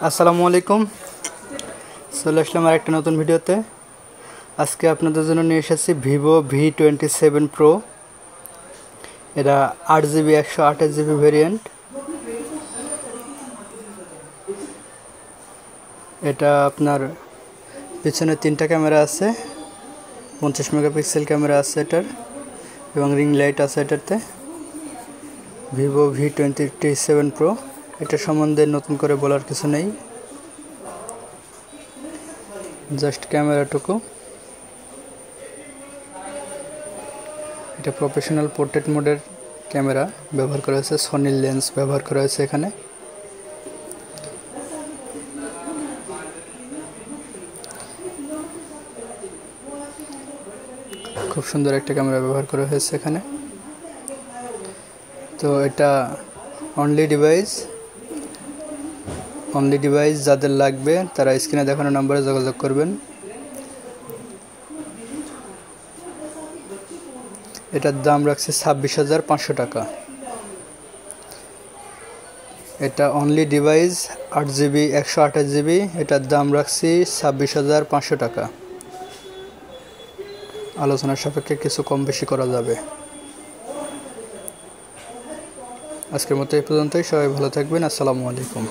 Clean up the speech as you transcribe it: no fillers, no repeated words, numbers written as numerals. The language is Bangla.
আসসালামু আলাইকুম। চলে আসলাম আর একটা নতুন ভিডিওতে। আজকে আপনাদের জন্য নিয়ে এসেছি ভিভো V27 প্রো। এটা 8GB 128GB ভেরিয়েন্ট। এটা আপনার পিছনে 3টা ক্যামেরা আছে, 50 মেগাপিক্সেল ক্যামেরা আছে এটার, এবং রিং লাইট আছে এটাতে। ভিভো V27 প্রো, এটা সম্বন্ধে নতুন করে বলার কিছু নেই, জাস্ট ক্যামেরাটুকু। এটা প্রফেশনাল পোর্ট্রেট মোডের ক্যামেরা ব্যবহার করা হয়েছে, সনির লেন্স ব্যবহার করা হয়েছে এখানে। খুব সুন্দর একটা ক্যামেরা ব্যবহার করা হয়েছে এখানে। তো এটা অনলি ডিভাইস যাদের লাগবে তারা স্ক্রিনে দেখানো নম্বরে যোগাযোগ করবেন। এটার দাম রাখছে 26,500 টাকা। এটা অনলি ডিভাইস 8GB 128GB, এটার দাম রাখছি 26,500 টাকা। আলোচনার সাপেক্ষে কিছু কম বেশি করা যাবে। আজকের মতো এই পর্যন্তই। সবাই ভালো থাকবেন। আসসালামু আলাইকুম।